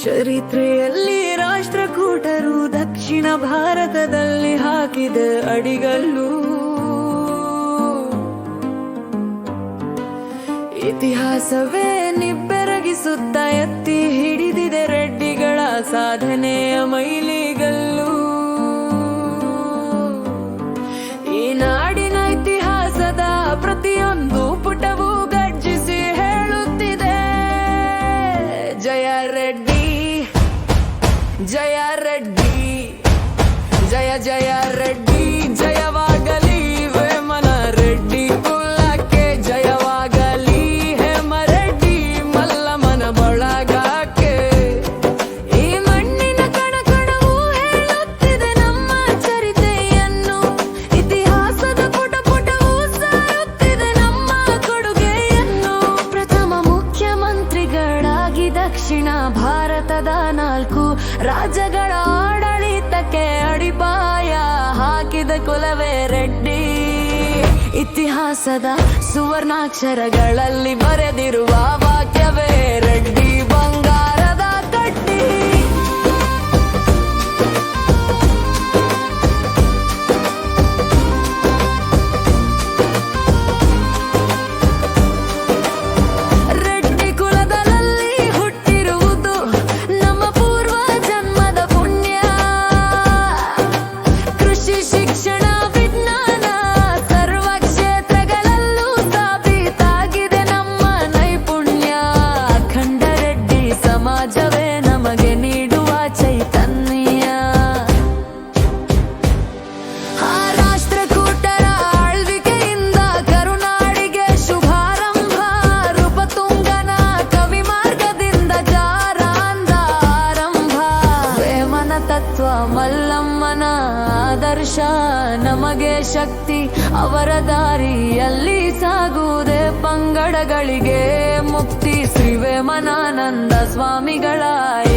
ಚರಿತ್ರೆಯಲ್ಲಿ ರಾಷ್ಟ್ರಕೂಟರು ದಕ್ಷಿಣ ಭಾರತದಲ್ಲಿ ಹಾಕಿದ ಅಡಿಗಲ್ಲು. ಇತಿಹಾಸವೇ ನಿಬ್ಬೆರಗಿಸುತ್ತ ಎತ್ತಿ ಹಿಡಿದಿದೆ ರೆಡ್ಡಿಗಳ ಸಾಧನೆಯ ಮೈಲಿಗಲ್ಲು. ಈ ನಾಡಿನ ಇತಿಹಾಸದ ಪ್ರತಿಯೊಂದು ಪುಟವೂ ಗರ್ಜಿಸಿ ಹೇಳುತ್ತಿದೆ, ಜಯ ರೆಡ್ಡಿ, ಜಯ ರೆಡ್ಡಿ, ಜಯ ಜಯ ರೆಡ್ಡಿ, ಜಯವಾಗಲಿ ವೇಮನ ರೆಡ್ಡಿ ಕುಲಕ್ಕೆ, ಜಯವಾಗಲಿ ಹೇಮರೆಡ್ಡಿ ಮಲ್ಲಮ್ಮನ ಬಳಗಕ್ಕೆ. ಈ ಮಣ್ಣಿನ ಕಣಕಣವು ಹೇಳುತ್ತಿದೆ ನಮ್ಮ ಚರಿತೆಯನ್ನು, ಇತಿಹಾಸದ ಪುಟ ಪುಟವು ಸಾರುತ್ತಿದೆ ನಮ್ಮ ಕೊಡುಗೆಯನ್ನು. ಪ್ರಥಮ ಮುಖ್ಯಮಂತ್ರಿಗಳಾಗಿ ದಕ್ಷಿಣ ಭಾರತದ 4 ರಾಜ್ಯಗಳ ಆಡಳಿತಕ್ಕೆ ಅಡಿಪಾಯ ಹಾಕಿದ ಕುಲವೇ ರೆಡ್ಡಿ. ಇತಿಹಾಸದ ಸುವರ್ಣಾಕ್ಷರಗಳಲ್ಲಿ ಬರೆದಿರುವ ವಾಕ್ಯವೇ ರೆಡ್ಡಿ ಬಂಗಾರದ ಕಡ್ಡಿ. ರೆಡ್ಡಿ ಕುಲದಲ್ಲಿ ಹುಟ್ಟಿರುವುದು ನಮ್ಮ ಪೂರ್ವ ಜನ್ಮದ ಪುಣ್ಯ. ಕೃಷಿ, ಶಿಕ್ಷಣ, ವಿಜ್ಞಾನ ಸರ್ವ ಕ್ಷೇತ್ರಗಳಲ್ಲೂ ಸಾಬೀತಾಗಿದೆ ನಮ್ಮ ನೈಪುಣ್ಯ. ಅಖಂಡ ರೆಡ್ಡಿ ಸಮಾಜವೇ ನಮಗೆ ನೀಡುವ ಚೈತನ್ಯ. ಆ ರಾಷ್ಟ್ರಕೂಟರ ಆಳ್ವಿಕೆಯಿಂದ ಕರುನಾಡಿಗೆ ಶುಭಾರಂಭ. ರೂಪತುಂಗನ ಕವಿ ಮಾರ್ಗದಿಂದ ಜಾರಾಂದ ಆರಂಭ. ವೇಮನ ತತ್ವ, ಮಲ್ಲಮ್ಮನ ಆದರ್ಶ ನಮಗೆ ಶಕ್ತಿ. ಅವರ ದಾರಿಯಲ್ಲಿ ಸಾಗುವುದೇ ಪಂಗಡಗಳಿಗೆ ಮುಕ್ತಿ. ಶ್ರೀ ವೇಮನಾನಂದ ಸ್ವಾಮಿಗಳ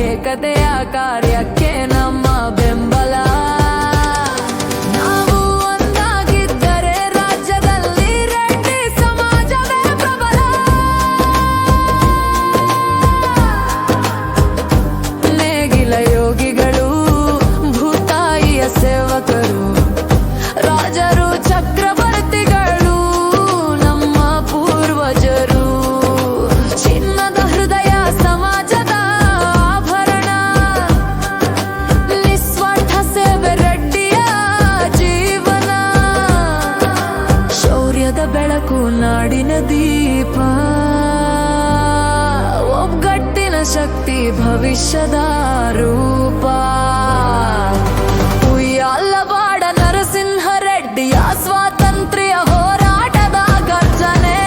ಏಕತೆಯ ಕಾರ್ಯಕ್ಕೆ ನಮ್ಮ ಬೆಂಬಲ. ನಾವು ಒಂದಾಗಿದ್ದರೆ ರಾಜ್ಯದಲ್ಲಿ ರೆಡ್ಡಿ ಸಮಾಜವೇ ಪ್ರಬಲ. ನೇಗಿಲ ಯೋಗಿಗಳು, ಭೂತಾಯಿಯ ಸೇವಕರು, ರಾಜರು, ಚಕ್ರವರ್ತಿಗಳು ನಮ್ಮ ಪೂರ್ವಜರು. ಚಿನ್ನದ ಹೃದಯ ಸಮಾಜದ ಆಭರಣ. ನಿಸ್ವಾರ್ಥ ಸೇವೆ ರೆಡ್ಡಿಯ ಜೀವನ. ಶೌರ್ಯದ ಬೆಳಕು, ನಾಡಿನ ದೀಪ, ಒಗ್ಗಟ್ಟಿನ ಶಕ್ತಿ, ಭವಿಷ್ಯದ ರೂಪ. ಉಯ್ಯಾಲವಾಡ ನರಸಿಂಹ ರೆಡ್ಡಿಯ ಸ್ವಾತಂತ್ರ್ಯ ಹೋರಾಟದ ಗರ್ಜನೆ.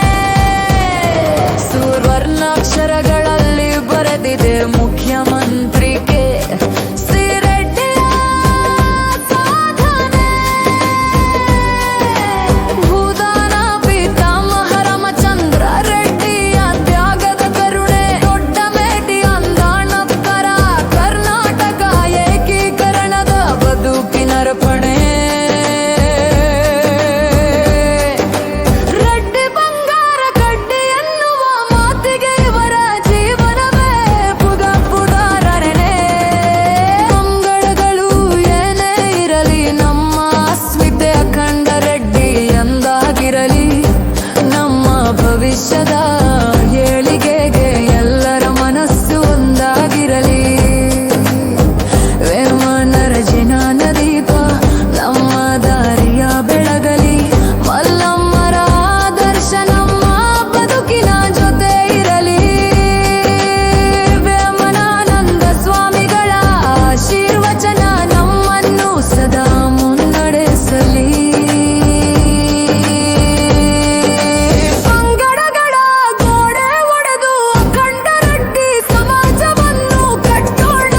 ಸುವರ್ಣಾಕ್ಷರಗಳಲ್ಲಿ ಬರೆದಿದೆ ಮುಖ್ಯಮಂತ್ರಿಗೆ ಶ್ರೀ ರೆಡ್ಡಿಯ ಸಾಧನೆ. ಭೂದಾನ ಪಿತಾಮಹ ರಾಮಚಂದ್ರ ರೆಡ್ಡಿಯ ತ್ಯಾಗದ ಕರುಣೆ. ದೊಡ್ಡ ಮೇಟಿ ಅಂದಾಣಪ್ಪರ ಕರ್ನಾಟಕ ಏಕೀಕರಣದ ಬದುಕಿನರ್ಪಣೆ. ರೆಡ್ಡಿ ಬಂಗಾರ ಕಡ್ಡಿ ಎನ್ನುವ ಮಾತಿಗೆ ಇವರ ಜೀವನವೇ ಪುದಾರರಣೆ. ಮಂಗಳಗಳು ಏನೇ ಇರಲಿ, ನಮ್ಮ ಅಸ್ಮಿತೆ ಅಖಂಡ ರೆಡ್ಡಿ ಎಂದಾಗಿರಲಿ. ನಮ್ಮ ಭವಿಷ್ಯದ ಏಳಿಗೆಗೆ ಎಲ್ಲರ ಮನಸ್ಸು ಒಂದಾಗಿರಲಿ. ವೇಮನರ ಜಿನಾನ ದೀಪ ನಮ್ಮ ದಾರಿಯ ಬೆಳಗಲಿ. ಮಲ್ಲಮ್ಮರ ಆದರ್ಶ ನಮ್ಮ ಬದುಕಿನ ಜೊತೆ ಇರಲಿ. ವೇಮನಾನಂದ ಸ್ವಾಮಿಗಳ ಆಶೀರ್ವಚನ ನಮ್ಮನ್ನು ಸದಾ ಮುನ್ನಡೆಸಲಿ. ಪಂಗಡಗಳ ಗೋಡೆ ಒಡೆದು ಅಖಂಡ ರೆಡ್ಡಿ ಸಮಾಜವನ್ನು ಕಟ್ಟೋಣ.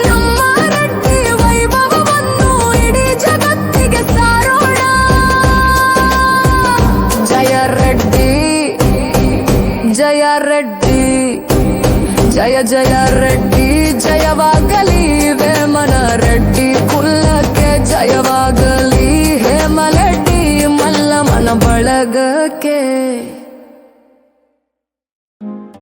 ನಮ್ಮ ರೆಡ್ಡಿ ವೈಭವವನ್ನು ಇಡೀ ಜಗತ್ತಿಗೆ ಸಾರೋಣ. ಜಯ ರೆಡ್ಡಿ, ಜಯ ರೆಡ್ಡಿ, ಜಯ ಜಯ ರೆಡ್ಡಿ, ಜಯವಾಗಲಿ ವೇಮನ ರೆಡ್ಡಿ ಕುಲಕ್ಕೆ. ಜಯವಾಗಲಿ ಹೇಮರೆಡ್ಡಿ ಮಲ್ಲಮ್ಮನ ಬಳಗಕ್ಕೆ.